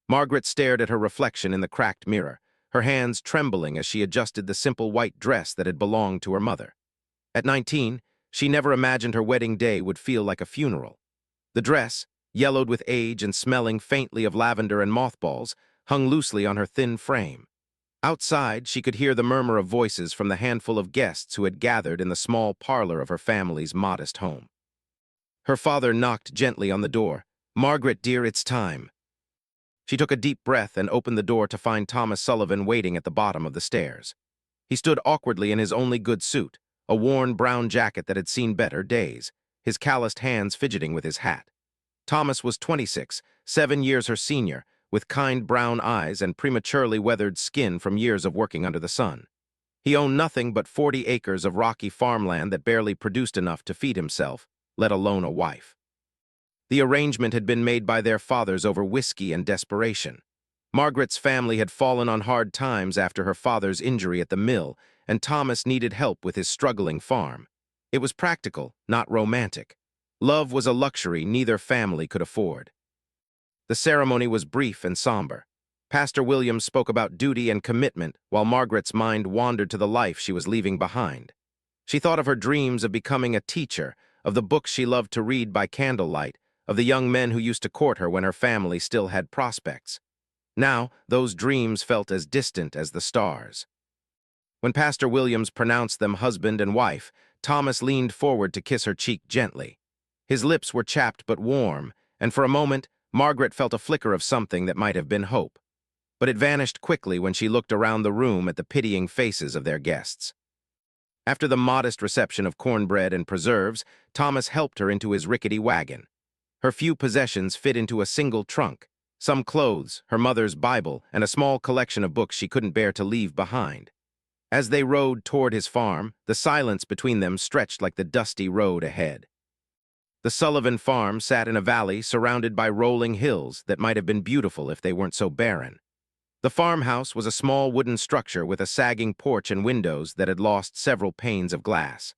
Margaret stared at her reflection in the cracked mirror, her hands trembling as she adjusted the simple white dress that had belonged to her mother. At 19, she never imagined her wedding day would feel like a funeral. The dress, yellowed with age and smelling faintly of lavender and mothballs, hung loosely on her thin frame. Outside, she could hear the murmur of voices from the handful of guests who had gathered in the small parlor of her family's modest home. Her father knocked gently on the door. "Margaret, dear, it's time." She took a deep breath and opened the door to find Thomas Sullivan waiting at the bottom of the stairs. He stood awkwardly in his only good suit, a worn brown jacket that had seen better days, his calloused hands fidgeting with his hat. Thomas was 26, 7 years her senior, with kind brown eyes and prematurely weathered skin from years of working under the sun. He owned nothing but 40 acres of rocky farmland that barely produced enough to feed himself, let alone a wife. The arrangement had been made by their fathers over whiskey and desperation. Margaret's family had fallen on hard times after her father's injury at the mill, and Thomas needed help with his struggling farm. It was practical, not romantic. Love was a luxury neither family could afford. The ceremony was brief and somber. Pastor Williams spoke about duty and commitment while Margaret's mind wandered to the life she was leaving behind. She thought of her dreams of becoming a teacher, of the books she loved to read by candlelight, of the young men who used to court her when her family still had prospects. Now, those dreams felt as distant as the stars. When Pastor Williams pronounced them husband and wife, Thomas leaned forward to kiss her cheek gently. His lips were chapped but warm, and for a moment, Margaret felt a flicker of something that might have been hope. But it vanished quickly when she looked around the room at the pitying faces of their guests. After the modest reception of cornbread and preserves, Thomas helped her into his rickety wagon. Her few possessions fit into a single trunk, some clothes, her mother's Bible, and a small collection of books she couldn't bear to leave behind. As they rode toward his farm, the silence between them stretched like the dusty road ahead. The Sullivan farm sat in a valley surrounded by rolling hills that might have been beautiful if they weren't so barren. The farmhouse was a small wooden structure with a sagging porch and windows that had lost several panes of glass.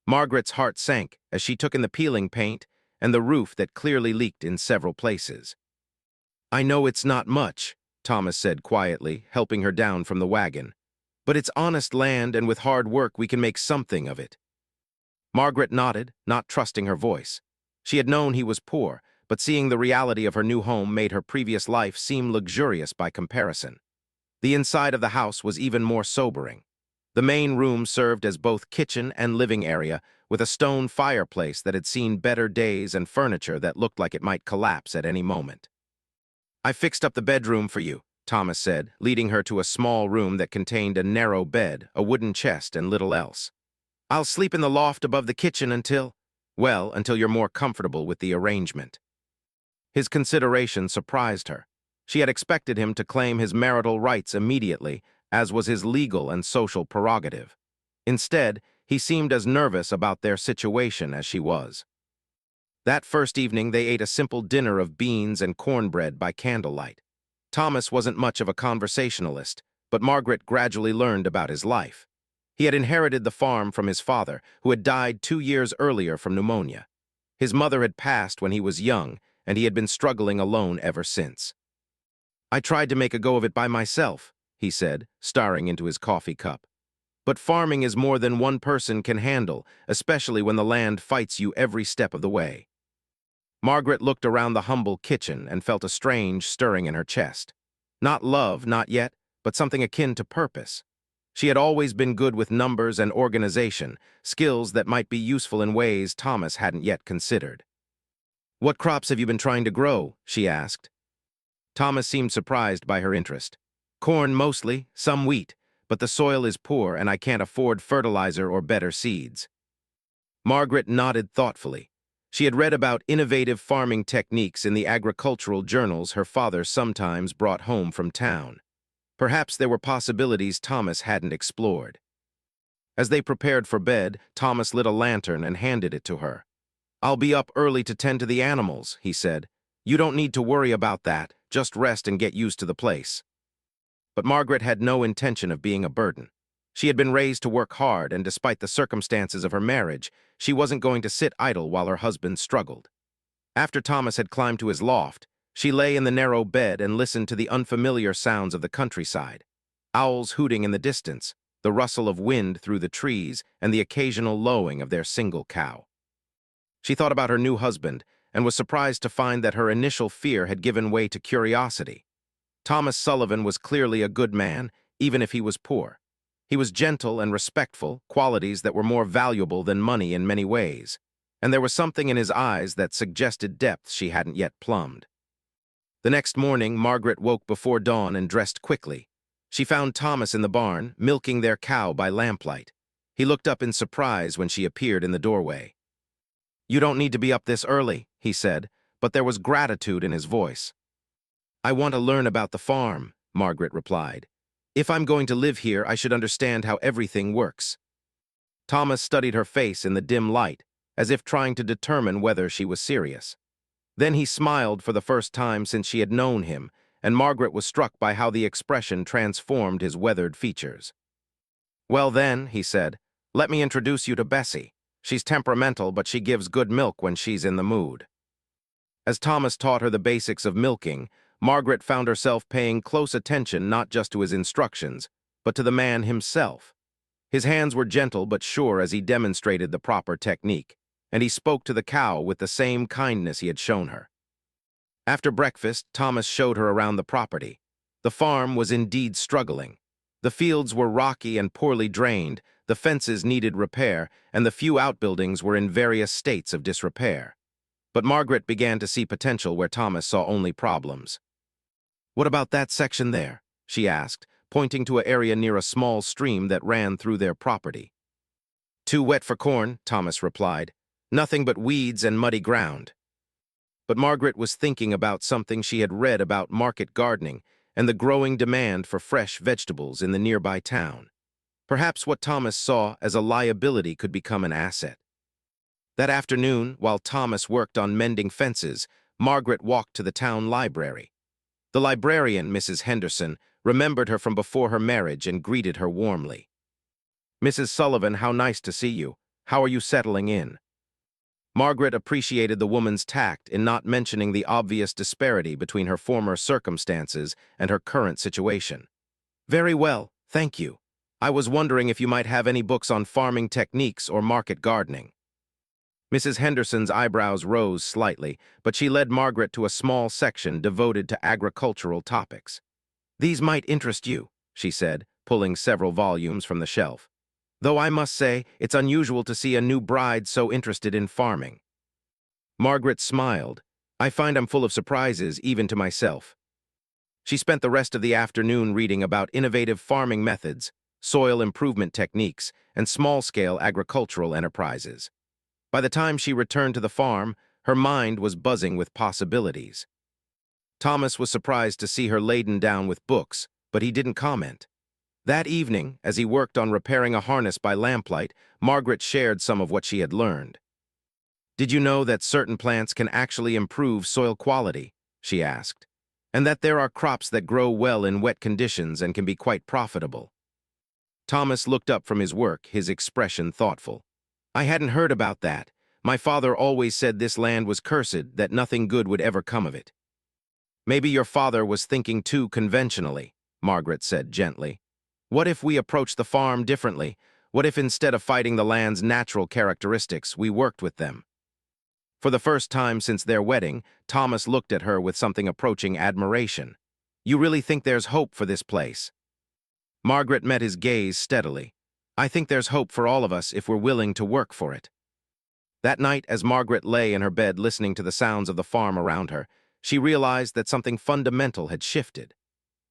Margaret's heart sank as she took in the peeling paint and the roof that clearly leaked in several places. "I know it's not much," Thomas said quietly, helping her down from the wagon. "But it's honest land, and with hard work we can make something of it." Margaret nodded, not trusting her voice. She had known he was poor, but seeing the reality of her new home made her previous life seem luxurious by comparison. The inside of the house was even more sobering. The main room served as both kitchen and living area, with a stone fireplace that had seen better days and furniture that looked like it might collapse at any moment. "I fixed up the bedroom for you," Thomas said, leading her to a small room that contained a narrow bed, a wooden chest, and little else. "I'll sleep in the loft above the kitchen until you're more comfortable with the arrangement." His consideration surprised her. She had expected him to claim his marital rights immediately, as was his legal and social prerogative. Instead, he seemed as nervous about their situation as she was. That first evening, they ate a simple dinner of beans and cornbread by candlelight. Thomas wasn't much of a conversationalist, but Margaret gradually learned about his life. He had inherited the farm from his father, who had died 2 years earlier from pneumonia. His mother had passed when he was young, and he had been struggling alone ever since. "I tried to make a go of it by myself," he said, staring into his coffee cup. "But farming is more than one person can handle, especially when the land fights you every step of the way." Margaret looked around the humble kitchen and felt a strange stirring in her chest. Not love, not yet, but something akin to purpose. She had always been good with numbers and organization, skills that might be useful in ways Thomas hadn't yet considered. "What crops have you been trying to grow?" she asked. Thomas seemed surprised by her interest. "Corn mostly, some wheat, but the soil is poor and I can't afford fertilizer or better seeds." Margaret nodded thoughtfully. She had read about innovative farming techniques in the agricultural journals her father sometimes brought home from town. Perhaps there were possibilities Thomas hadn't explored. As they prepared for bed, Thomas lit a lantern and handed it to her. "I'll be up early to tend to the animals," he said. "You don't need to worry about that, just rest and get used to the place." But Margaret had no intention of being a burden. She had been raised to work hard, and despite the circumstances of her marriage, she wasn't going to sit idle while her husband struggled. After Thomas had climbed to his loft, She lay in the narrow bed and listened to the unfamiliar sounds of the countryside. Owls hooting in the distance, the rustle of wind through the trees, and the occasional lowing of their single cow. She thought about her new husband and was surprised to find that her initial fear had given way to curiosity. Thomas Sullivan was clearly a good man, even if he was poor. He was gentle and respectful, qualities that were more valuable than money in many ways. And there was something in his eyes that suggested depths she hadn't yet plumbed. The next morning, Margaret woke before dawn and dressed quickly. She found Thomas in the barn, milking their cow by lamplight. He looked up in surprise when she appeared in the doorway. "You don't need to be up this early," he said, but there was gratitude in his voice. "I want to learn about the farm," Margaret replied. "If I'm going to live here, I should understand how everything works." Thomas studied her face in the dim light, as if trying to determine whether she was serious. Then he smiled for the first time since she had known him, and Margaret was struck by how the expression transformed his weathered features. "Well then," he said, "let me introduce you to Bessie. She's temperamental, but she gives good milk when she's in the mood." As Thomas taught her the basics of milking, Margaret found herself paying close attention not just to his instructions, but to the man himself. His hands were gentle but sure as he demonstrated the proper technique, and he spoke to the cow with the same kindness he had shown her. After breakfast, Thomas showed her around the property. The farm was indeed struggling. The fields were rocky and poorly drained, the fences needed repair, and the few outbuildings were in various states of disrepair. But Margaret began to see potential where Thomas saw only problems. "What about that section there?" she asked, pointing to an area near a small stream that ran through their property. "Too wet for corn," Thomas replied. "Nothing but weeds and muddy ground." But Margaret was thinking about something she had read about market gardening and the growing demand for fresh vegetables in the nearby town. Perhaps what Thomas saw as a liability could become an asset. That afternoon, while Thomas worked on mending fences, Margaret walked to the town library. The librarian, Mrs. Henderson, remembered her from before her marriage and greeted her warmly. "Mrs. Sullivan, how nice to see you. How are you settling in?" Margaret appreciated the woman's tact in not mentioning the obvious disparity between her former circumstances and her current situation. "Very well, thank you. I was wondering if you might have any books on farming techniques or market gardening." Mrs. Henderson's eyebrows rose slightly, but she led Margaret to a small section devoted to agricultural topics. "These might interest you," she said, pulling several volumes from the shelf. "Though I must say, it's unusual to see a new bride so interested in farming." Margaret smiled. "I find I'm full of surprises, even to myself." She spent the rest of the afternoon reading about innovative farming methods, soil improvement techniques, and small-scale agricultural enterprises. By the time she returned to the farm, her mind was buzzing with possibilities. Thomas was surprised to see her laden down with books, but he didn't comment. That evening, as he worked on repairing a harness by lamplight, Margaret shared some of what she had learned. "Did you know that certain plants can actually improve soil quality?" she asked. "And that there are crops that grow well in wet conditions and can be quite profitable?" Thomas looked up from his work, his expression thoughtful. "I hadn't heard about that. My father always said this land was cursed, that nothing good would ever come of it." "Maybe your father was thinking too conventionally," Margaret said gently. "What if we approached the farm differently? What if instead of fighting the land's natural characteristics, we worked with them?" For the first time since their wedding, Thomas looked at her with something approaching admiration. "You really think there's hope for this place?" Margaret met his gaze steadily. "I think there's hope for all of us if we're willing to work for it." That night, as Margaret lay in her bed listening to the sounds of the farm around her, she realized that something fundamental had shifted.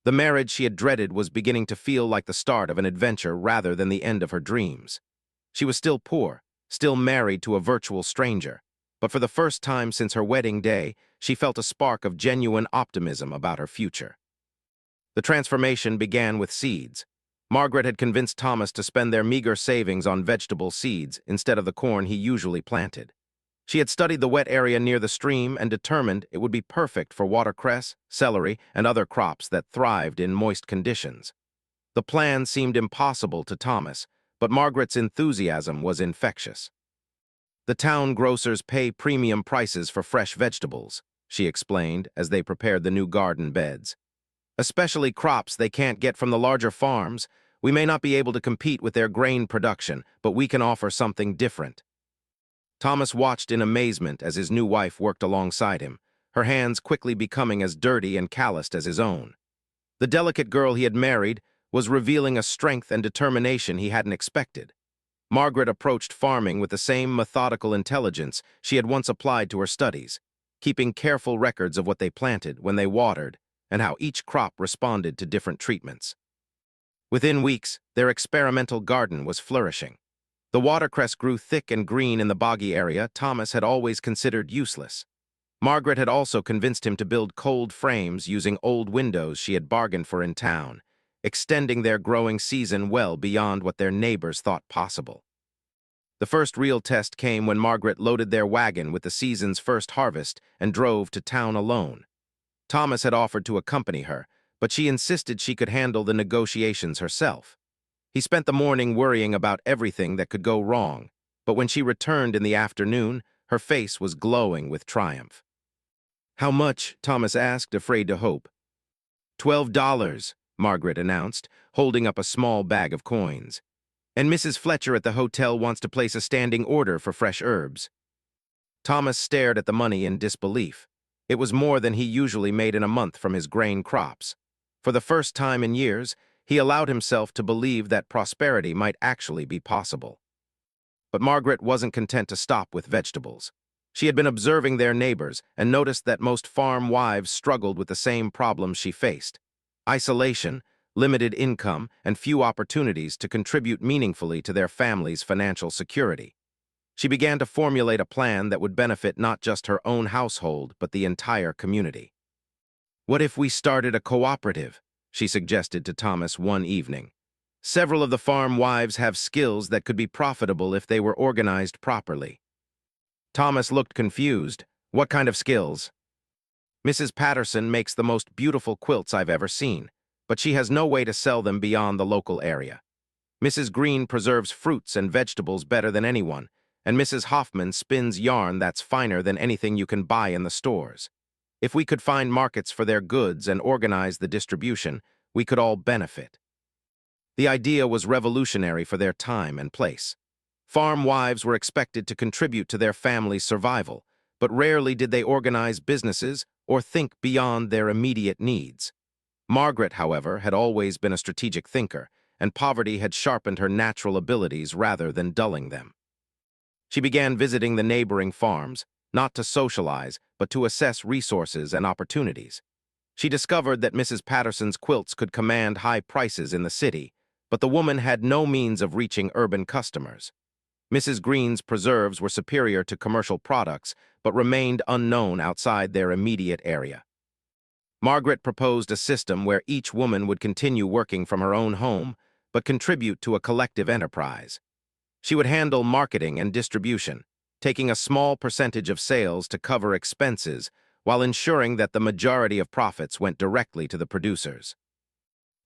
The marriage she had dreaded was beginning to feel like the start of an adventure rather than the end of her dreams. She was still poor, still married to a virtual stranger, but for the first time since her wedding day, she felt a spark of genuine optimism about her future. The transformation began with seeds. Margaret had convinced Thomas to spend their meager savings on vegetable seeds instead of the corn he usually planted. She had studied the wet area near the stream and determined it would be perfect for watercress, celery, and other crops that thrived in moist conditions. The plan seemed impossible to Thomas, but Margaret's enthusiasm was infectious. The town grocers pay premium prices for fresh vegetables. she explained as they prepared the new garden beds. "Especially crops they can't get from the larger farms. We may not be able to compete with their grain production, but we can offer something different." Thomas watched in amazement as his new wife worked alongside him, her hands quickly becoming as dirty and calloused as his own. The delicate girl he had married was revealing a strength and determination he hadn't expected. Margaret approached farming with the same methodical intelligence she had once applied to her studies, keeping careful records of what they planted, when they watered, and how each crop responded to different treatments. Within weeks, their experimental garden was flourishing. The watercress grew thick and green in the boggy area Thomas had always considered useless. Margaret had also convinced him to build cold frames using old windows she had bargained for in town, extending their growing season well beyond what their neighbors thought possible. The first real test came when Margaret loaded their wagon with the season's first harvest and drove to town alone. Thomas had offered to accompany her, but she insisted she could handle the negotiations herself. He spent the morning worrying about everything that could go wrong, but when she returned in the afternoon, her face was glowing with triumph. "How much?" Thomas asked, afraid to hope. $12, Margaret announced, holding up a small bag of coins. "And Mrs. Fletcher at the hotel wants to place a standing order for fresh herbs." Thomas stared at the money in disbelief. It was more than he usually made in a month from his grain crops. For the first time in years, he allowed himself to believe that prosperity might actually be possible. But Margaret wasn't content to stop with vegetables. She had been observing their neighbors and noticed that most farm wives struggled with the same problems she faced: isolation, limited income, and few opportunities to contribute meaningfully to their family's financial security. She began to formulate a plan that would benefit not just her own household, but the entire community. "What if we started a cooperative?" she suggested to Thomas one evening. "Several of the farm wives have skills that could be profitable if they were organized properly." Thomas looked confused. "What kind of skills?" "Mrs. Patterson makes the most beautiful quilts I've ever seen, but she has no way to sell them beyond the local area. Mrs. Green preserves fruits and vegetables better than anyone, and Mrs. Hoffman spins yarn that's finer than anything you can buy in the stores. If we could find markets for their goods and organize the distribution, we could all benefit." The idea was revolutionary for their time and place. Farm wives were expected to contribute to their family's survival, but rarely did they organize businesses or think beyond their immediate needs. Margaret, however, had always been a strategic thinker, and poverty had sharpened her natural abilities rather than dulling them. She began visiting the neighboring farms, not to socialize, but to assess resources and opportunities. She discovered that Mrs. Patterson's quilts could command high prices in the city, but the woman had no means of reaching urban customers. Mrs. Green's preserves were superior to commercial products, but remained unknown outside their immediate area. Margaret proposed a system where each woman would continue working from her own home, but contribute to a collective enterprise. She would handle marketing and distribution, taking a small percentage of sales to cover expenses, while ensuring that the majority of profits went directly to the producers.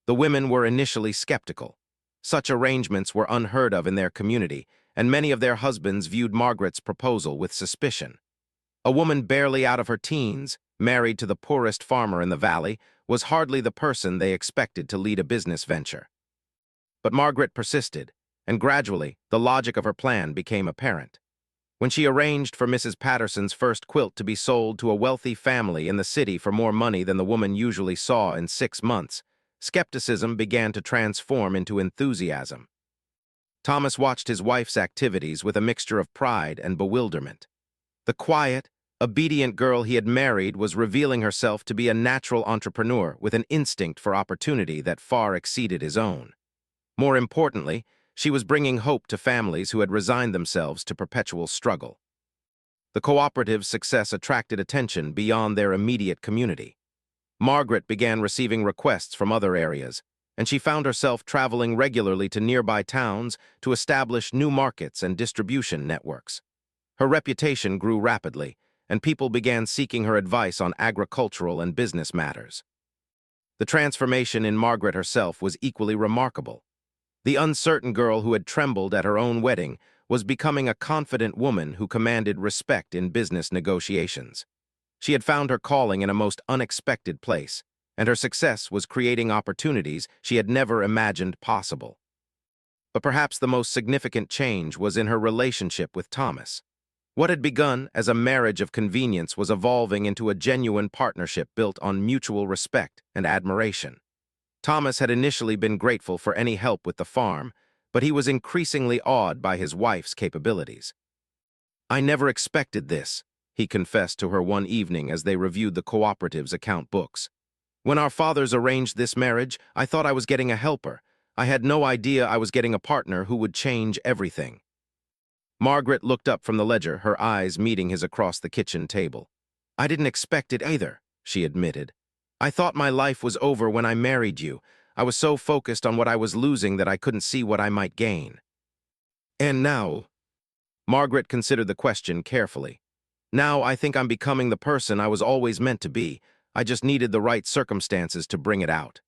The women were initially skeptical. Such arrangements were unheard of in their community, and many of their husbands viewed Margaret's proposal with suspicion. A woman barely out of her teens, married to the poorest farmer in the valley, was hardly the person they expected to lead a business venture. But Margaret persisted, and gradually, the logic of her plan became apparent. When she arranged for Mrs. Patterson's first quilt to be sold to a wealthy family in the city for more money than the woman usually saw in 6 months, skepticism began to transform into enthusiasm. Thomas watched his wife's activities with a mixture of pride and bewilderment. The quiet, obedient girl he had married was revealing herself to be a natural entrepreneur with an instinct for opportunity that far exceeded his own. More importantly, she was bringing hope to families who had resigned themselves to perpetual struggle. The cooperative's success attracted attention beyond their immediate community. Margaret began receiving requests from other areas, and she found herself traveling regularly to nearby towns to establish new markets and distribution networks. Her reputation grew rapidly, and people began seeking her advice on agricultural and business matters. The transformation in Margaret herself was equally remarkable. The uncertain girl who had trembled at her own wedding was becoming a confident woman who commanded respect in business negotiations. She had found her calling in a most unexpected place, and her success was creating opportunities she had never imagined possible. But perhaps the most significant change was in her relationship with Thomas. What had begun as a marriage of convenience was evolving into a genuine partnership built on mutual respect and admiration. Thomas had initially been grateful for any help with the farm, but he was increasingly awed by his wife's capabilities. "I never expected this," he confessed to her one evening as they reviewed the cooperative's account books. "When our fathers arranged this marriage, I thought I was getting a helper. I had no idea I was getting a partner who would change everything." Margaret looked up from the ledger, her eyes meeting his across the kitchen table. "I didn't expect it either," she admitted. "I thought my life was over when I married you. I was so focused on what I was losing that I couldn't see what I might gain." "And now?" Margaret considered the question carefully. "Now I think I'm becoming the person I was always meant to be. I just needed the right circumstances to bring it out."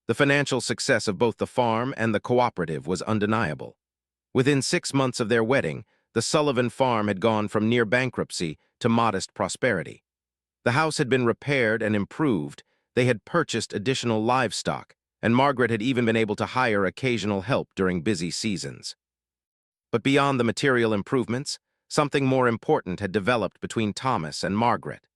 The financial success of both the farm and the cooperative was undeniable. Within 6 months of their wedding, the Sullivan farm had gone from near bankruptcy to modest prosperity. The house had been repaired and improved, they had purchased additional livestock, and Margaret had even been able to hire occasional help during busy seasons. But beyond the material improvements, something more important had developed between Thomas and Margaret.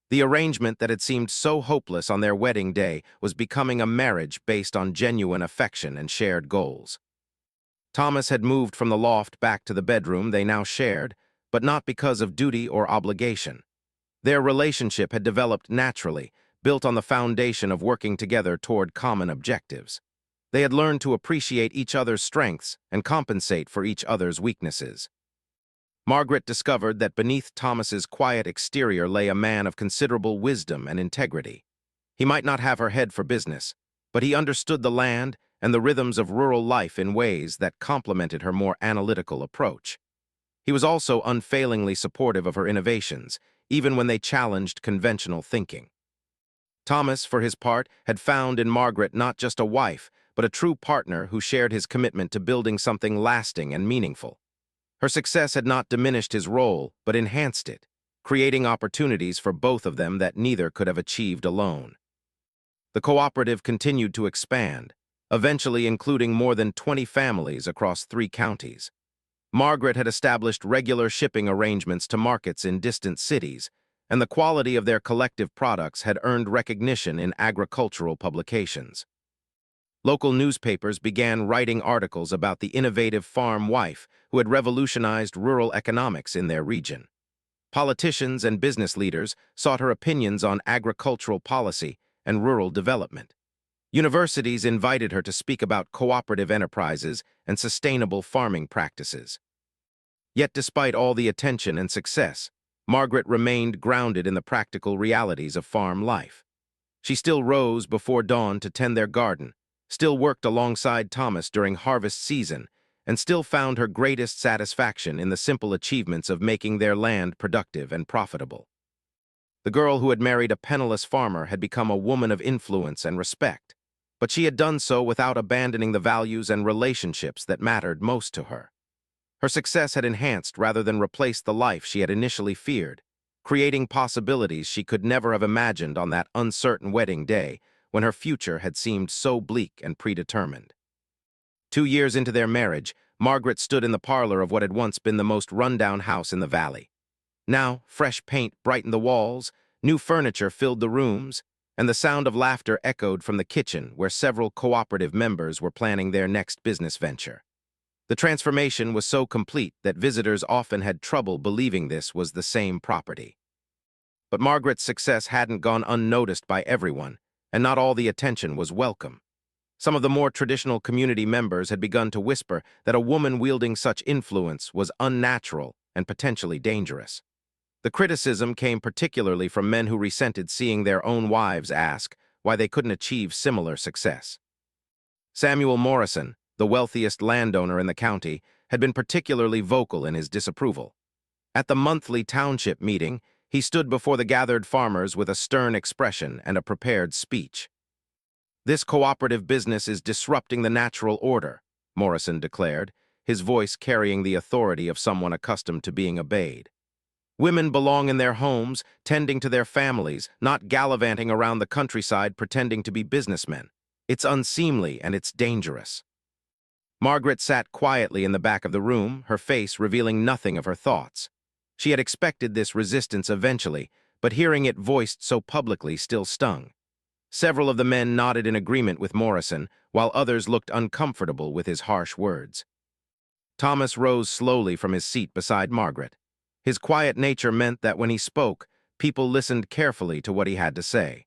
The arrangement that had seemed so hopeless on their wedding day was becoming a marriage based on genuine affection and shared goals. Thomas had moved from the loft back to the bedroom they now shared, but not because of duty or obligation. Their relationship had developed naturally, built on the foundation of working together toward common objectives. They had learned to appreciate each other's strengths and compensate for each other's weaknesses. Margaret discovered that beneath Thomas's quiet exterior lay a man of considerable wisdom and integrity. He might not have her head for business, but he understood the land and the rhythms of rural life in ways that complemented her more analytical approach. He was also unfailingly supportive of her innovations, even when they challenged conventional thinking. Thomas, for his part, had found in Margaret not just a wife, but a true partner who shared his commitment to building something lasting and meaningful. Her success had not diminished his role, but enhanced it, creating opportunities for both of them that neither could have achieved alone. The cooperative continued to expand, eventually including more than 20 families across 3 counties. Margaret had established regular shipping arrangements to markets in distant cities, and the quality of their collective products had earned recognition in agricultural publications. Local newspapers began writing articles about the innovative farm wife who had revolutionized rural economics in their region. Politicians and business leaders sought her opinions on agricultural policy and rural development. Universities invited her to speak about cooperative enterprises and sustainable farming practices. Yet despite all the attention and success, Margaret remained grounded in the practical realities of farm life. She still rose before dawn to tend their garden, still worked alongside Thomas during harvest season, and still found her greatest satisfaction in the simple achievements of making their land productive and profitable. The girl who had married a penniless farmer had become a woman of influence and respect, but she had done so without abandoning the values and relationships that mattered most to her. Her success had enhanced rather than replaced the life she had initially feared, creating possibilities she could never have imagined on that uncertain wedding day when her future had seemed so bleak and predetermined. 2 years into their marriage, Margaret stood in the parlor of what had once been the most rundown house in the valley. Now, fresh paint brightened the walls, new furniture filled the rooms, and the sound of laughter echoed from the kitchen where several cooperative members were planning their next business venture. The transformation was so complete that visitors often had trouble believing this was the same property. But Margaret's success hadn't gone unnoticed by everyone, and not all the attention was welcome. Some of the more traditional community members had begun to whisper that a woman wielding such influence was unnatural and potentially dangerous. The criticism came particularly from men who resented seeing their own wives ask why they couldn't achieve similar success. Samuel Morrison, the wealthiest landowner in the county, had been particularly vocal in his disapproval. At the monthly township meeting, he stood before the gathered farmers with a stern expression and a prepared speech. "This cooperative business is disrupting the natural order," Morrison declared, his voice carrying the authority of someone accustomed to being obeyed. Women belong in their homes, tending to their families, not gallivanting around the countryside pretending to be businessmen. It's unseemly and it's dangerous. Margaret sat quietly in the back of the room, her face revealing nothing of her thoughts. She had expected this resistance eventually, but hearing it voiced so publicly still stung. Several of the men nodded in agreement with Morrison, while others looked uncomfortable with his harsh words. Thomas rose slowly from his seat beside Margaret. His quiet nature meant that when he spoke, people listened carefully to what he had to say.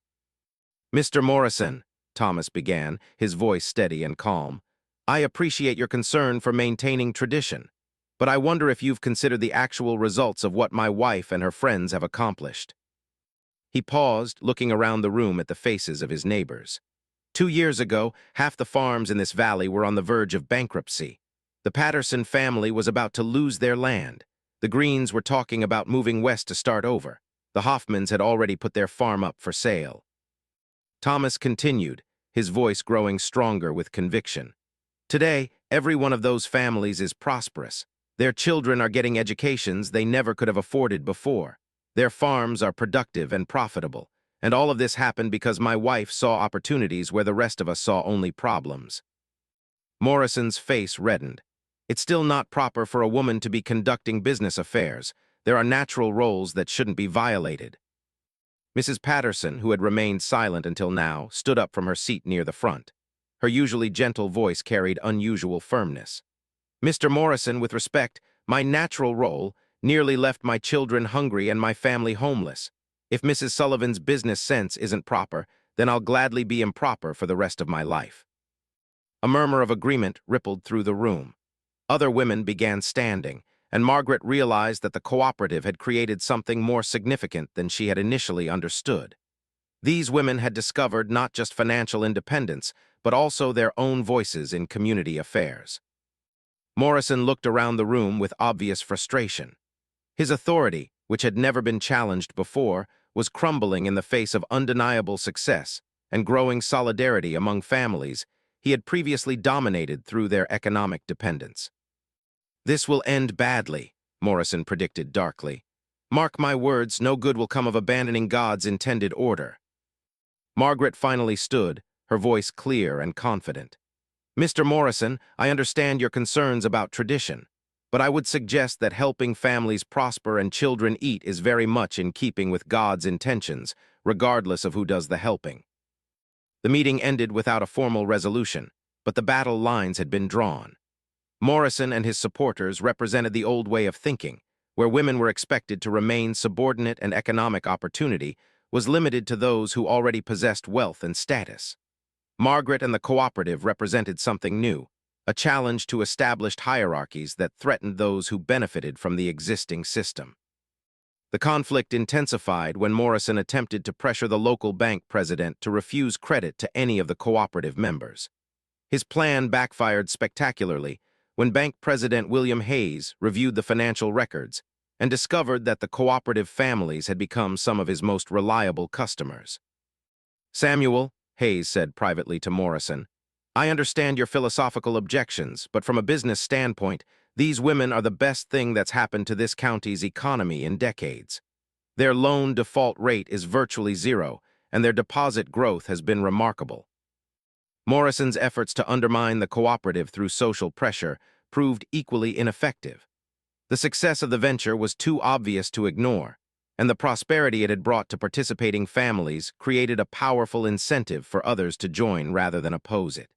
"Mr. Morrison," Thomas began, his voice steady and calm, "I appreciate your concern for maintaining tradition, but I wonder if you've considered the actual results of what my wife and her friends have accomplished." He paused, looking around the room at the faces of his neighbors. 2 years ago, half the farms in this valley were on the verge of bankruptcy. The Patterson family was about to lose their land. The Greens were talking about moving west to start over. The Hoffmans had already put their farm up for sale. Thomas continued, his voice growing stronger with conviction. Today, every one of those families is prosperous. Their children are getting educations they never could have afforded before. Their farms are productive and profitable. And all of this happened because my wife saw opportunities where the rest of us saw only problems. Morrison's face reddened. It's still not proper for a woman to be conducting business affairs. There are natural roles that shouldn't be violated. Mrs. Patterson, who had remained silent until now, stood up from her seat near the front. Her usually gentle voice carried unusual firmness. "Mr. Morrison, with respect, my natural role nearly left my children hungry and my family homeless. If Mrs. Sullivan's business sense isn't proper, then I'll gladly be improper for the rest of my life." A murmur of agreement rippled through the room. Other women began standing, and Margaret realized that the cooperative had created something more significant than she had initially understood. These women had discovered not just financial independence, but also their own voices in community affairs. Morrison looked around the room with obvious frustration. His authority, which had never been challenged before, was crumbling in the face of undeniable success and growing solidarity among families he had previously dominated through their economic dependence. "This will end badly," Morrison predicted darkly. "Mark my words, no good will come of abandoning God's intended order." Margaret finally stood, her voice clear and confident. "Mr. Morrison, I understand your concerns about tradition, but I would suggest that helping families prosper and children eat is very much in keeping with God's intentions, regardless of who does the helping." The meeting ended without a formal resolution, but the battle lines had been drawn. Morrison and his supporters represented the old way of thinking, where women were expected to remain subordinate and economic opportunity was limited to those who already possessed wealth and status. Margaret and the cooperative represented something new, a challenge to established hierarchies that threatened those who benefited from the existing system. The conflict intensified when Morrison attempted to pressure the local bank president to refuse credit to any of the cooperative members. His plan backfired spectacularly when Bank President William Hayes reviewed the financial records and discovered that the cooperative families had become some of his most reliable customers. "Samuel," Hayes said privately to Morrison, "I understand your philosophical objections, but from a business standpoint, these women are the best thing that's happened to this county's economy in decades. Their loan default rate is virtually zero, and their deposit growth has been remarkable." Morrison's efforts to undermine the cooperative through social pressure proved equally ineffective. The success of the venture was too obvious to ignore, and the prosperity it had brought to participating families created a powerful incentive for others to join rather than oppose it.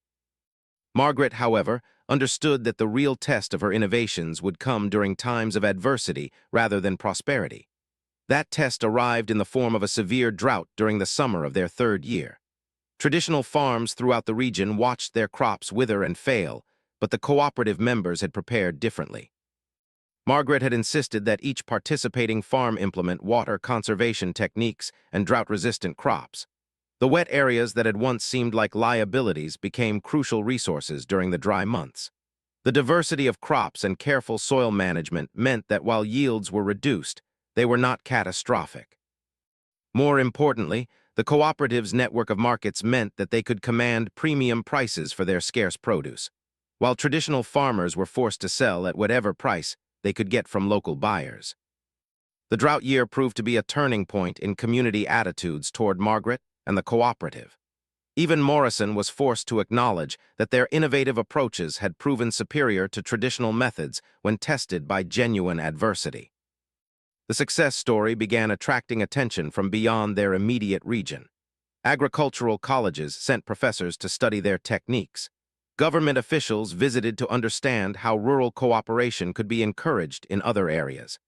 Margaret, however, understood that the real test of her innovations would come during times of adversity rather than prosperity. That test arrived in the form of a severe drought during the summer of their third year. Traditional farms throughout the region watched their crops wither and fail, but the cooperative members had prepared differently. Margaret had insisted that each participating farm implement water conservation techniques and drought-resistant crops. The wet areas that had once seemed like liabilities became crucial resources during the dry months. The diversity of crops and careful soil management meant that while yields were reduced, they were not catastrophic. More importantly, the cooperative's network of markets meant that they could command premium prices for their scarce produce, while traditional farmers were forced to sell at whatever price they could get from local buyers. The drought year proved to be a turning point in community attitudes toward Margaret and the cooperative. Even Morrison was forced to acknowledge that their innovative approaches had proven superior to traditional methods when tested by genuine adversity. The success story began attracting attention from beyond their immediate region. Agricultural colleges sent professors to study their techniques. Government officials visited to understand how rural cooperation could be encouraged in other areas.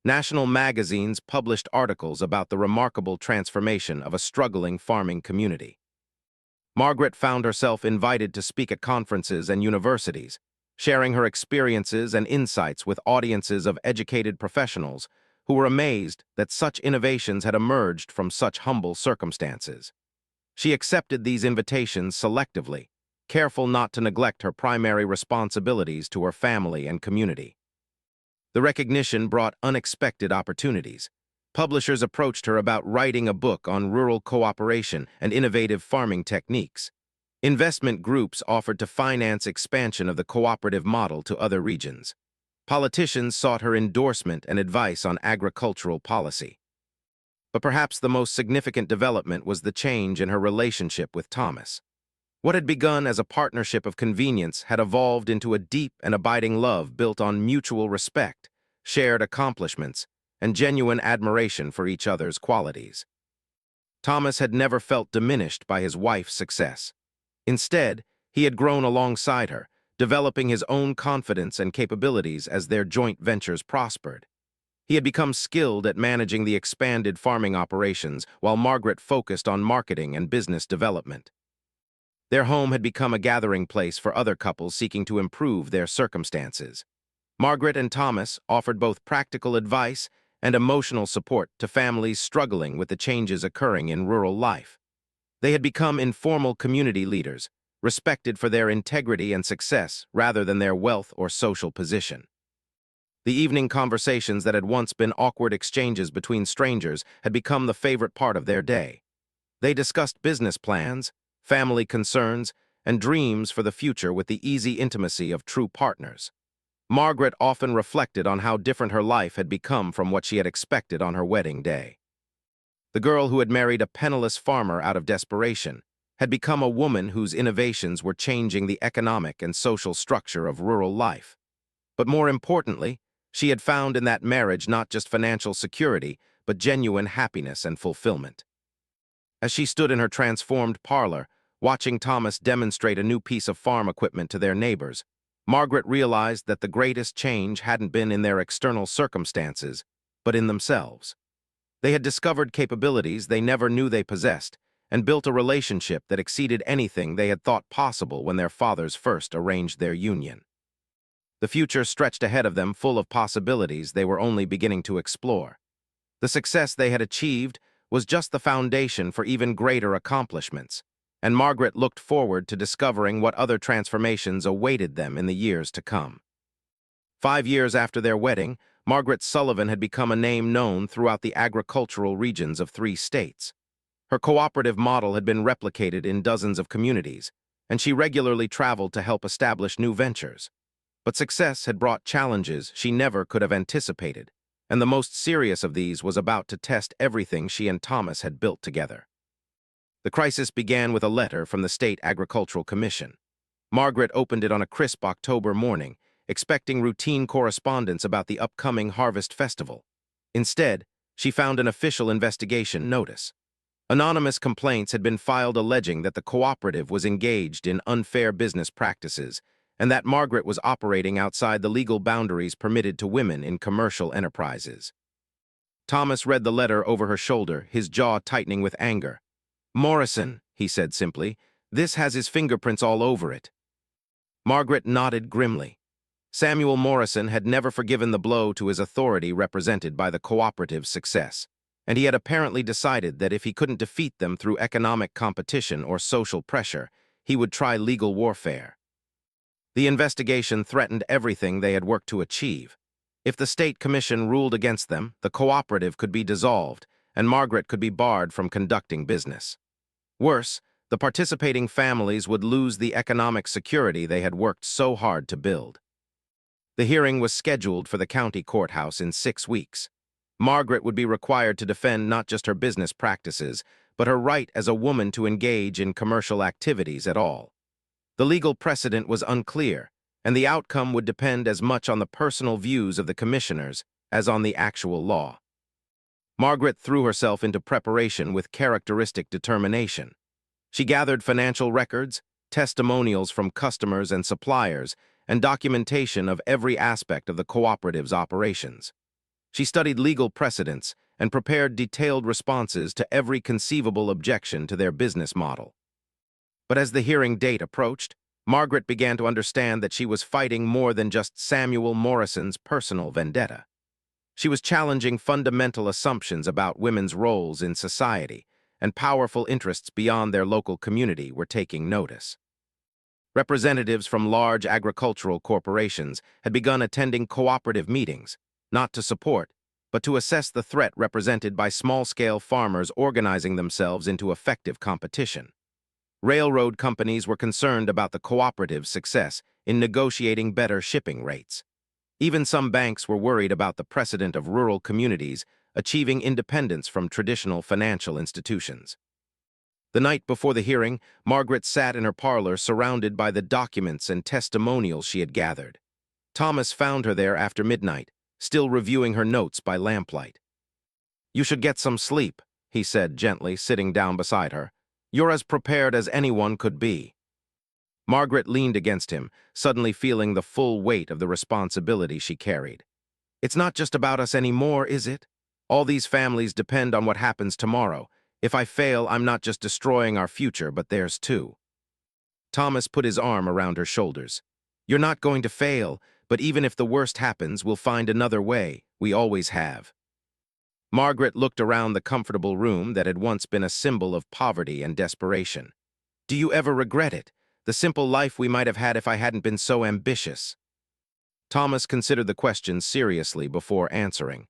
National magazines published articles about the remarkable transformation of a struggling farming community. Margaret found herself invited to speak at conferences and universities, sharing her experiences and insights with audiences of educated professionals who were amazed that such innovations had emerged from such humble circumstances. She accepted these invitations selectively, careful not to neglect her primary responsibilities to her family and community. The recognition brought unexpected opportunities. Publishers approached her about writing a book on rural cooperation and innovative farming techniques. Investment groups offered to finance expansion of the cooperative model to other regions. Politicians sought her endorsement and advice on agricultural policy. But perhaps the most significant development was the change in her relationship with Thomas. What had begun as a partnership of convenience had evolved into a deep and abiding love built on mutual respect, shared accomplishments, and genuine admiration for each other's qualities. Thomas had never felt diminished by his wife's success. Instead, he had grown alongside her, developing his own confidence and capabilities as their joint ventures prospered. He had become skilled at managing the expanded farming operations, while Margaret focused on marketing and business development. Their home had become a gathering place for other couples seeking to improve their circumstances. Margaret and Thomas offered both practical advice and emotional support to families struggling with the changes occurring in rural life. They had become informal community leaders, respected for their integrity and success rather than their wealth or social position. The evening conversations that had once been awkward exchanges between strangers had become the favorite part of their day. They discussed business plans, family concerns, and dreams for the future with the easy intimacy of true partners. Margaret often reflected on how different her life had become from what she had expected on her wedding day. The girl who had married a penniless farmer out of desperation had become a woman whose innovations were changing the economic and social structure of rural life. But more importantly, she had found in that marriage not just financial security, but genuine happiness and fulfillment. As she stood in her transformed parlor, watching Thomas demonstrate a new piece of farm equipment to their neighbors, Margaret realized that the greatest change hadn't been in their external circumstances, but in themselves. They had discovered capabilities they never knew they possessed, and built a relationship that exceeded anything they had thought possible when their fathers first arranged their union. The future stretched ahead of them, full of possibilities they were only beginning to explore. The success they had achieved was just the foundation for even greater accomplishments, and Margaret looked forward to discovering what other transformations awaited them in the years to come. 5 years after their wedding, Margaret Sullivan had become a name known throughout the agricultural regions of 3 states. Her cooperative model had been replicated in dozens of communities, and she regularly traveled to help establish new ventures. But success had brought challenges she never could have anticipated, and the most serious of these was about to test everything she and Thomas had built together. The crisis began with a letter from the State Agricultural Commission. Margaret opened it on a crisp October morning, expecting routine correspondence about the upcoming harvest festival. Instead, she found an official investigation notice. Anonymous complaints had been filed alleging that the cooperative was engaged in unfair business practices and that Margaret was operating outside the legal boundaries permitted to women in commercial enterprises. Thomas read the letter over her shoulder, his jaw tightening with anger. "Morrison," he said simply, "this has his fingerprints all over it." Margaret nodded grimly. Samuel Morrison had never forgiven the blow to his authority represented by the cooperative's success, and he had apparently decided that if he couldn't defeat them through economic competition or social pressure, he would try legal warfare. The investigation threatened everything they had worked to achieve. If the state commission ruled against them, the cooperative could be dissolved, and Margaret could be barred from conducting business. Worse, the participating families would lose the economic security they had worked so hard to build. The hearing was scheduled for the county courthouse in 6 weeks. Margaret would be required to defend not just her business practices, but her right as a woman to engage in commercial activities at all. The legal precedent was unclear, and the outcome would depend as much on the personal views of the commissioners as on the actual law. Margaret threw herself into preparation with characteristic determination. She gathered financial records, testimonials from customers and suppliers, and documentation of every aspect of the cooperative's operations. She studied legal precedents and prepared detailed responses to every conceivable objection to their business model. But as the hearing date approached, Margaret began to understand that she was fighting more than just Samuel Morrison's personal vendetta. She was challenging fundamental assumptions about women's roles in society, and powerful interests beyond their local community were taking notice. Representatives from large agricultural corporations had begun attending cooperative meetings, not to support, but to assess the threat represented by small-scale farmers organizing themselves into effective competition. Railroad companies were concerned about the cooperative's success in negotiating better shipping rates. Even some banks were worried about the precedent of rural communities achieving independence from traditional financial institutions. The night before the hearing, Margaret sat in her parlor surrounded by the documents and testimonials she had gathered. Thomas found her there after midnight, still reviewing her notes by lamplight. "You should get some sleep," he said gently, sitting down beside her. "You're as prepared as anyone could be." Margaret leaned against him, suddenly feeling the full weight of the responsibility she carried. "It's not just about us anymore, is it? All these families depend on what happens tomorrow. If I fail, I'm not just destroying our future, but theirs too." Thomas put his arm around her shoulders. "You're not going to fail, but even if the worst happens, we'll find another way. We always have." Margaret looked around the comfortable room that had once been a symbol of poverty and desperation. "Do you ever regret it? The simple life we might have had if I hadn't been so ambitious?" Thomas considered the question seriously before answering.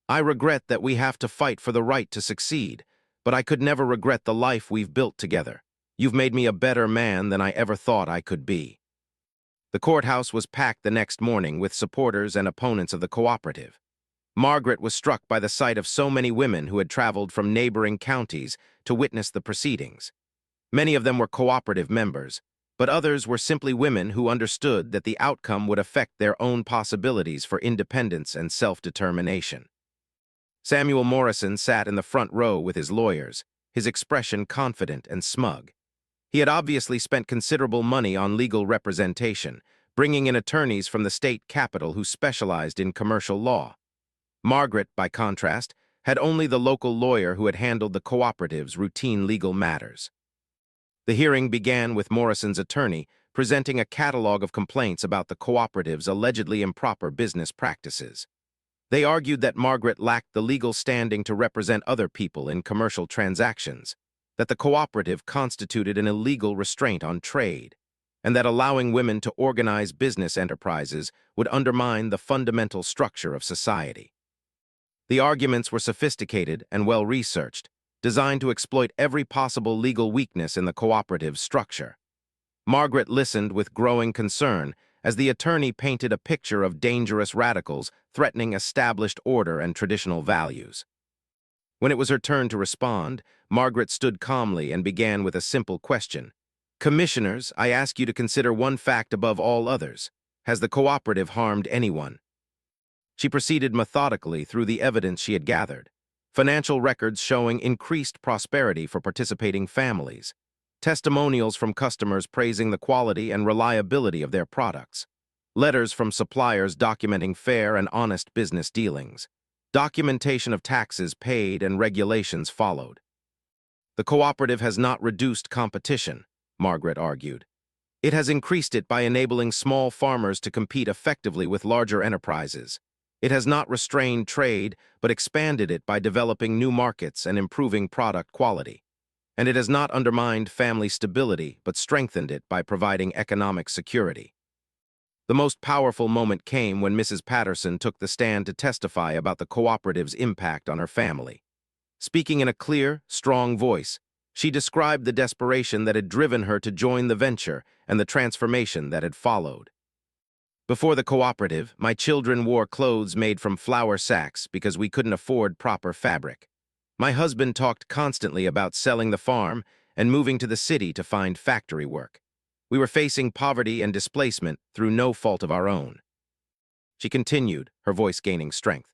"I regret that we have to fight for the right to succeed, but I could never regret the life we've built together. You've made me a better man than I ever thought I could be." The courthouse was packed the next morning with supporters and opponents of the cooperative. Margaret was struck by the sight of so many women who had traveled from neighboring counties to witness the proceedings. Many of them were cooperative members, but others were simply women who understood that the outcome would affect their own possibilities for independence and self-determination. Samuel Morrison sat in the front row with his lawyers, his expression confident and smug. He had obviously spent considerable money on legal representation, bringing in attorneys from the state capital who specialized in commercial law. Margaret, by contrast, had only the local lawyer who had handled the cooperative's routine legal matters. The hearing began with Morrison's attorney presenting a catalog of complaints about the cooperative's allegedly improper business practices. They argued that Margaret lacked the legal standing to represent other people in commercial transactions, that the cooperative constituted an illegal restraint on trade, and that allowing women to organize business enterprises would undermine the fundamental structure of society. The arguments were sophisticated and well-researched, designed to exploit every possible legal weakness in the cooperative's structure. Margaret listened with growing concern as the attorney painted a picture of dangerous radicals threatening established order and traditional values. When it was her turn to respond, Margaret stood calmly and began with a simple question. "Commissioners, I ask you to consider one fact above all others. Has the cooperative harmed anyone?" She proceeded methodically through the evidence she had gathered. Financial records showing increased prosperity for participating families, testimonials from customers praising the quality and reliability of their products, letters from suppliers documenting fair and honest business dealings, documentation of taxes paid and regulations followed. "The cooperative has not reduced competition," Margaret argued. "It has increased it by enabling small farmers to compete effectively with larger enterprises. It has not restrained trade, but expanded it by developing new markets and improving product quality. And it has not undermined family stability, but strengthened it by providing economic security." The most powerful moment came when Mrs. Patterson took the stand to testify about the cooperative's impact on her family. Speaking in a clear, strong voice, she described the desperation that had driven her to join the venture and the transformation that had followed. Before the cooperative, my children wore clothes made from flour sacks because we couldn't afford proper fabric. My husband talked constantly about selling the farm and moving to the city to find factory work. We were facing poverty and displacement through no fault of our own. She continued, her voice gaining strength.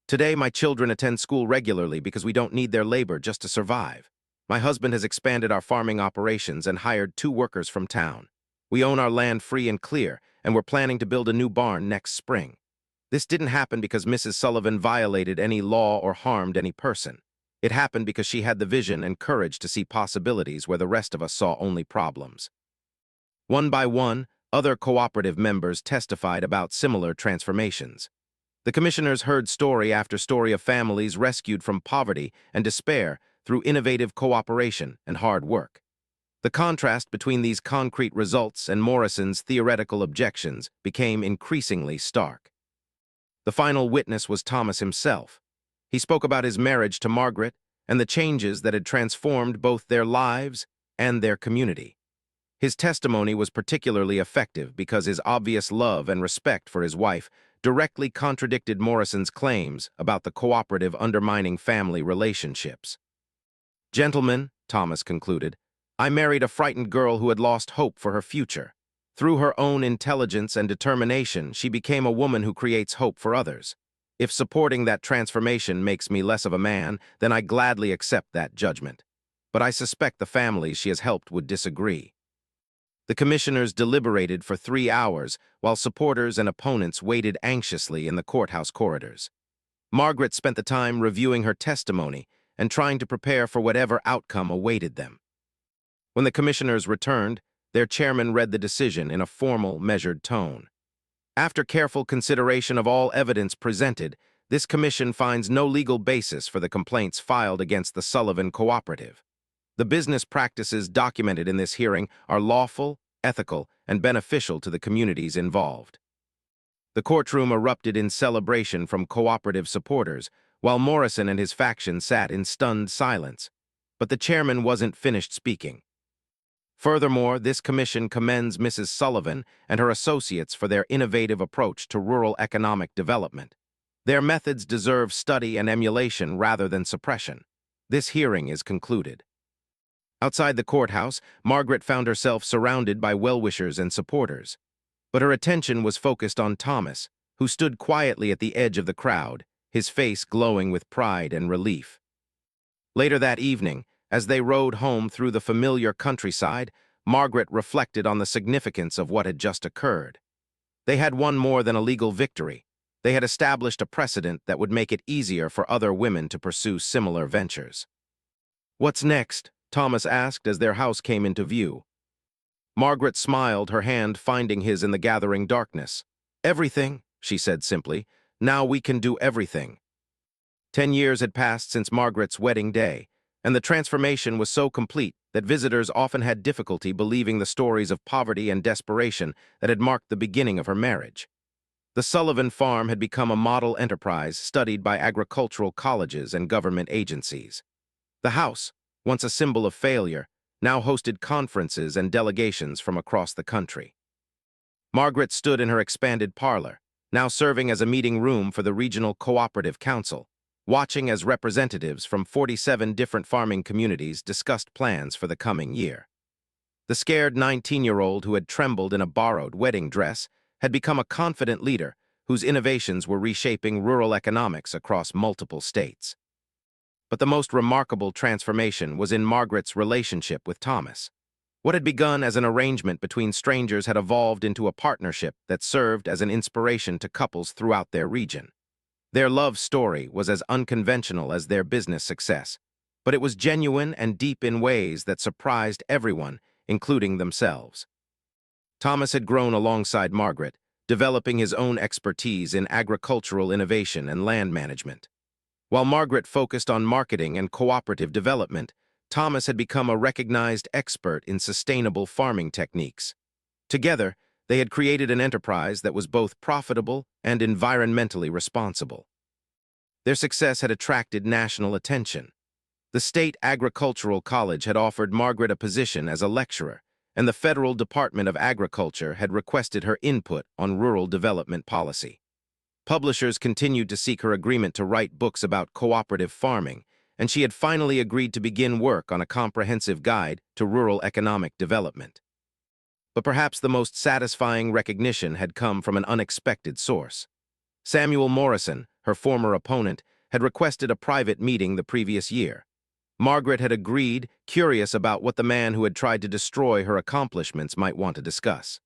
Today, my children attend school regularly because we don't need their labor just to survive. My husband has expanded our farming operations and hired 2 workers from town. We own our land free and clear, and we're planning to build a new barn next spring. This didn't happen because Mrs. Sullivan violated any law or harmed any person. It happened because she had the vision and courage to see possibilities where the rest of us saw only problems. One by one, other cooperative members testified about similar transformations. The commissioners heard story after story of families rescued from poverty and despair through innovative cooperation and hard work. The contrast between these concrete results and Morrison's theoretical objections became increasingly stark. The final witness was Thomas himself. He spoke about his marriage to Margaret and the changes that had transformed both their lives and their community. His testimony was particularly effective because his obvious love and respect for his wife directly contradicted Morrison's claims about the cooperative undermining family relationships. "Gentlemen," Thomas concluded, "I married a frightened girl who had lost hope for her future. Through her own intelligence and determination, she became a woman who creates hope for others. If supporting that transformation makes me less of a man, then I gladly accept that judgment. But I suspect the families she has helped would disagree." The commissioners deliberated for 3 hours, while supporters and opponents waited anxiously in the courthouse corridors. Margaret spent the time reviewing her testimony and trying to prepare for whatever outcome awaited them. When the commissioners returned, their chairman read the decision in a formal, measured tone. "After careful consideration of all evidence presented, this commission finds no legal basis for the complaints filed against the Sullivan Cooperative. The business practices documented in this hearing are lawful, ethical, and beneficial to the communities involved." The courtroom erupted in celebration from cooperative supporters, while Morrison and his faction sat in stunned silence. But the chairman wasn't finished speaking. Furthermore, this commission commends Mrs. Sullivan and her associates for their innovative approach to rural economic development. Their methods deserve study and emulation rather than suppression. This hearing is concluded. Outside the courthouse, Margaret found herself surrounded by well-wishers and supporters. But her attention was focused on Thomas, who stood quietly at the edge of the crowd, his face glowing with pride and relief. Later that evening, as they rode home through the familiar countryside, Margaret reflected on the significance of what had just occurred. They had won more than a legal victory. They had established a precedent that would make it easier for other women to pursue similar ventures. "What's next?" Thomas asked as their house came into view. Margaret smiled, her hand finding his in the gathering darkness. "Everything," she said simply. "Now we can do everything." 10 years had passed since Margaret's wedding day, and the transformation was so complete that visitors often had difficulty believing the stories of poverty and desperation that had marked the beginning of her marriage. The Sullivan farm had become a model enterprise studied by agricultural colleges and government agencies. The house, once a symbol of failure, now hosted conferences and delegations from across the country. Margaret stood in her expanded parlor, now serving as a meeting room for the Regional Cooperative Council, watching as representatives from 47 different farming communities discussed plans for the coming year. The scared 19-year-old who had trembled in a borrowed wedding dress had become a confident leader whose innovations were reshaping rural economics across multiple states. But the most remarkable transformation was in Margaret's relationship with Thomas. What had begun as an arrangement between strangers had evolved into a partnership that served as an inspiration to couples throughout their region. Their love story was as unconventional as their business success, but it was genuine and deep in ways that surprised everyone, including themselves. Thomas had grown alongside Margaret, developing his own expertise in agricultural innovation and land management. While Margaret focused on marketing and cooperative development, Thomas had become a recognized expert in sustainable farming techniques. Together, they had created an enterprise that was both profitable and environmentally responsible. Their success had attracted national attention. The State Agricultural College had offered Margaret a position as a lecturer, and the Federal Department of Agriculture had requested her input on rural development policy. Publishers continued to seek her agreement to write books about cooperative farming, and she had finally agreed to begin work on a comprehensive guide to rural economic development. But perhaps the most satisfying recognition had come from an unexpected source. Samuel Morrison, her former opponent, had requested a private meeting the previous year. Margaret had agreed, curious about what the man who had tried to destroy her accomplishments might want to discuss.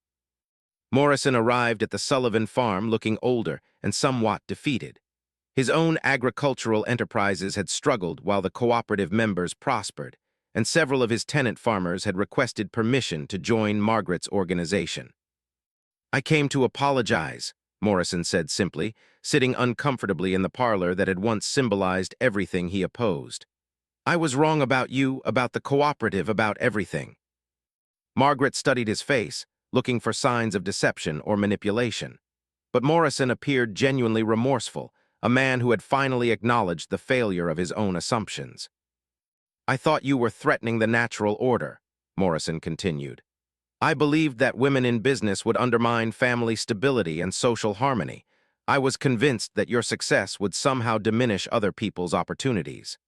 Morrison arrived at the Sullivan farm looking older and somewhat defeated. His own agricultural enterprises had struggled while the cooperative members prospered, and several of his tenant farmers had requested permission to join Margaret's organization. "I came to apologize," Morrison said simply, sitting uncomfortably in the parlor that had once symbolized everything he opposed. "I was wrong about you, about the cooperative, about everything." Margaret studied his face, looking for signs of deception or manipulation. But Morrison appeared genuinely remorseful, a man who had finally acknowledged the failure of his own assumptions. "I thought you were threatening the natural order," Morrison continued. "I believed that women in business would undermine family stability and social harmony. I was convinced that your success would somehow diminish other people's opportunities."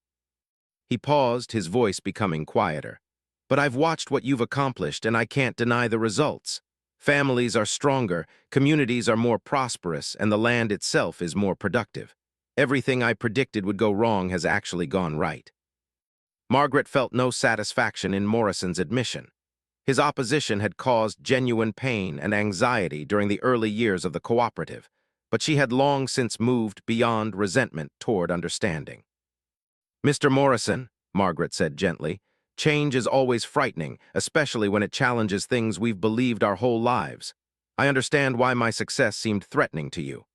He paused, his voice becoming quieter. "But I've watched what you've accomplished, and I can't deny the results. Families are stronger, communities are more prosperous, and the land itself is more productive. Everything I predicted would go wrong has actually gone right." Margaret felt no satisfaction in Morrison's admission. His opposition had caused genuine pain and anxiety during the early years of the cooperative, but she had long since moved beyond resentment toward understanding. "Mr. Morrison," Margaret said gently, "change is always frightening, especially when it challenges things we've believed our whole lives. I understand why my success seemed threatening to you."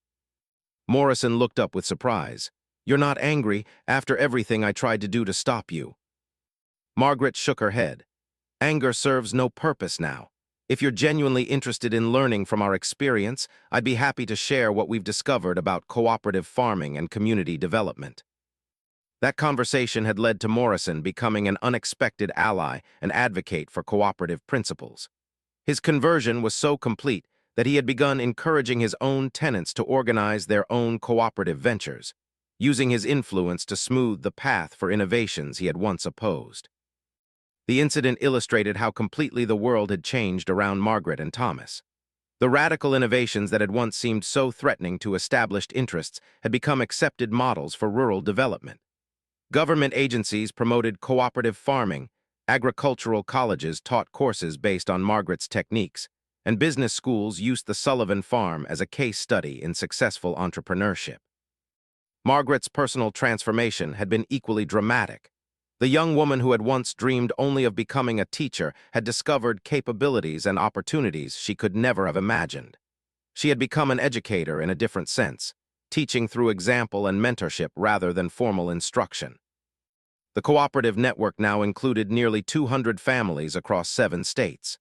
Morrison looked up with surprise. "You're not angry after everything I tried to do to stop you?" Margaret shook her head. "Anger serves no purpose now. If you're genuinely interested in learning from our experience, I'd be happy to share what we've discovered about cooperative farming and community development." That conversation had led to Morrison becoming an unexpected ally and advocate for cooperative principles. His conversion was so complete that he had begun encouraging his own tenants to organize their own cooperative ventures, using his influence to smooth the path for innovations he had once opposed. The incident illustrated how completely the world had changed around Margaret and Thomas. The radical innovations that had once seemed so threatening to established interests had become accepted models for rural development. Government agencies promoted cooperative farming, agricultural colleges taught courses based on Margaret's techniques, and business schools used the Sullivan farm as a case study in successful entrepreneurship. Margaret's personal transformation had been equally dramatic. The young woman who had once dreamed only of becoming a teacher had discovered capabilities and opportunities she could never have imagined. She had become an educator in a different sense, teaching through example and mentorship rather than formal instruction. The cooperative network now included nearly 200 families across 7 states.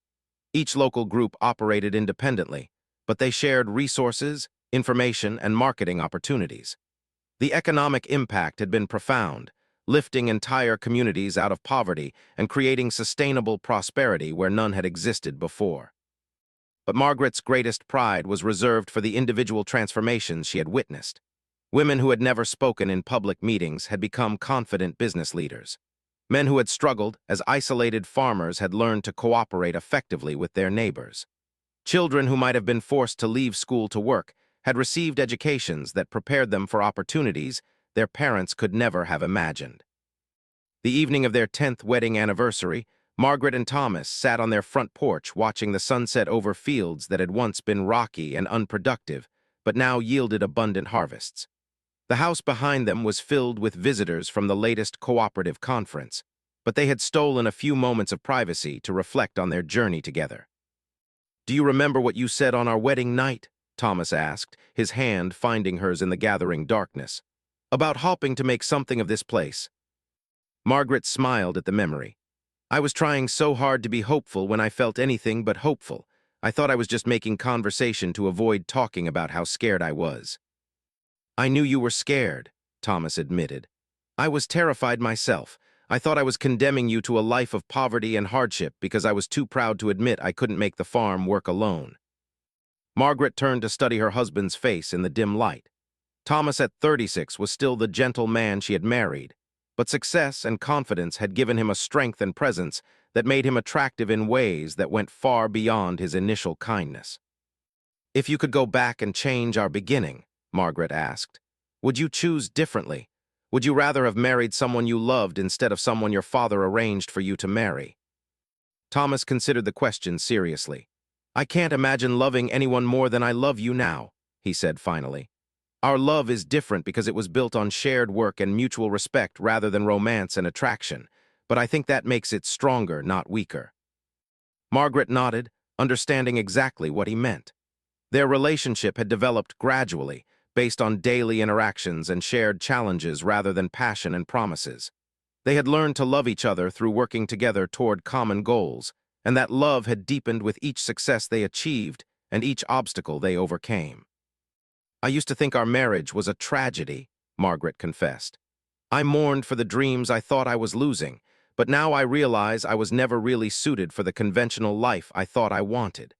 Each local group operated independently, but they shared resources, information, and marketing opportunities. The economic impact had been profound, lifting entire communities out of poverty and creating sustainable prosperity where none had existed before. But Margaret's greatest pride was reserved for the individual transformations she had witnessed. Women who had never spoken in public meetings had become confident business leaders. Men who had struggled as isolated farmers had learned to cooperate effectively with their neighbors. Children who might have been forced to leave school to work had received educations that prepared them for opportunities their parents could never have imagined. The evening of their 10th wedding anniversary, Margaret and Thomas sat on their front porch watching the sunset over fields that had once been rocky and unproductive, but now yielded abundant harvests. The house behind them was filled with visitors from the latest cooperative conference, but they had stolen a few moments of privacy to reflect on their journey together. "Do you remember what you said on our wedding night?" Thomas asked, his hand finding hers in the gathering darkness. "About helping to make something of this place." Margaret smiled at the memory. "I was trying so hard to be hopeful when I felt anything but hopeful. I thought I was just making conversation to avoid talking about how scared I was." "I knew you were scared," Thomas admitted. "I was terrified myself. I thought I was condemning you to a life of poverty and hardship because I was too proud to admit I couldn't make the farm work alone." Margaret turned to study her husband's face in the dim light. Thomas at 36 was still the gentle man she had married, but success and confidence had given him a strength and presence that made him attractive in ways that went far beyond his initial kindness. "If you could go back and change our beginning," Margaret asked, "would you choose differently? Would you rather have married someone you loved instead of someone your father arranged for you to marry?" Thomas considered the question seriously. "I can't imagine loving anyone more than I love you now," he said finally. "Our love is different because it was built on shared work and mutual respect rather than romance and attraction, but I think that makes it stronger, not weaker." Margaret nodded, understanding exactly what he meant. Their relationship had developed gradually, based on daily interactions and shared challenges rather than passion and promises. They had learned to love each other through working together toward common goals, and that love had deepened with each success they achieved and each obstacle they overcame. "I used to think our marriage was a tragedy," Margaret confessed. "I mourned for the dreams I thought I was losing, but now I realize I was never really suited for the conventional life I thought I wanted.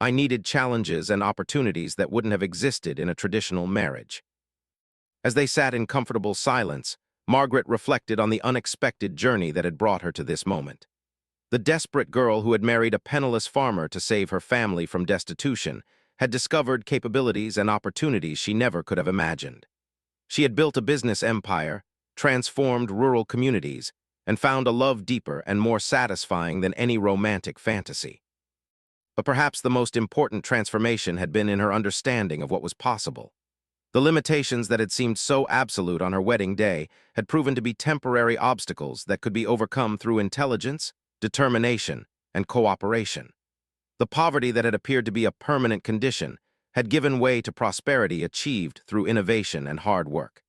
I needed challenges and opportunities that wouldn't have existed in a traditional marriage." As they sat in comfortable silence, Margaret reflected on the unexpected journey that had brought her to this moment. The desperate girl who had married a penniless farmer to save her family from destitution had discovered capabilities and opportunities she never could have imagined. She had built a business empire, transformed rural communities, and found a love deeper and more satisfying than any romantic fantasy. But perhaps the most important transformation had been in her understanding of what was possible. The limitations that had seemed so absolute on her wedding day had proven to be temporary obstacles that could be overcome through intelligence, determination, and cooperation. The poverty that had appeared to be a permanent condition had given way to prosperity achieved through innovation and hard work.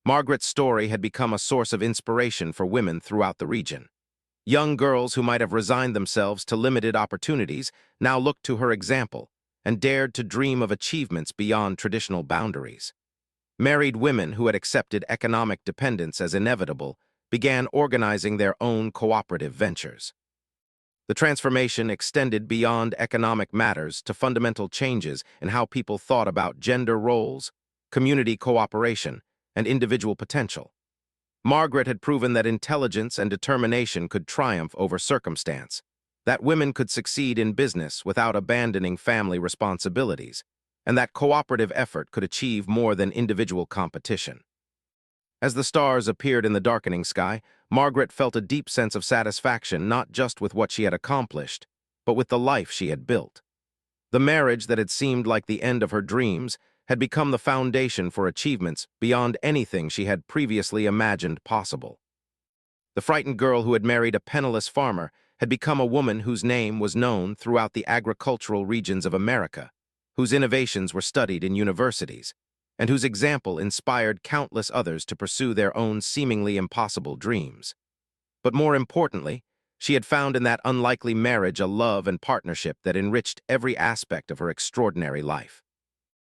Margaret's story had become a source of inspiration for women throughout the region. Young girls who might have resigned themselves to limited opportunities now looked to her example and dared to dream of achievements beyond traditional boundaries. Married women who had accepted economic dependence as inevitable began organizing their own cooperative ventures. The transformation extended beyond economic matters to fundamental changes in how people thought about gender roles, community cooperation, and individual potential. Margaret had proven that intelligence and determination could triumph over circumstance, that women could succeed in business without abandoning family responsibilities, and that cooperative effort could achieve more than individual competition. As the stars appeared in the darkening sky, Margaret felt a deep sense of satisfaction not just with what she had accomplished, but with the life she had built. The marriage that had seemed like the end of her dreams had become the foundation for achievements beyond anything she had previously imagined possible. The frightened girl who had married a penniless farmer had become a woman whose name was known throughout the agricultural regions of America, whose innovations were studied in universities, and whose example inspired countless others to pursue their own seemingly impossible dreams. But more importantly, she had found in that unlikely marriage a love and partnership that enriched every aspect of her extraordinary life.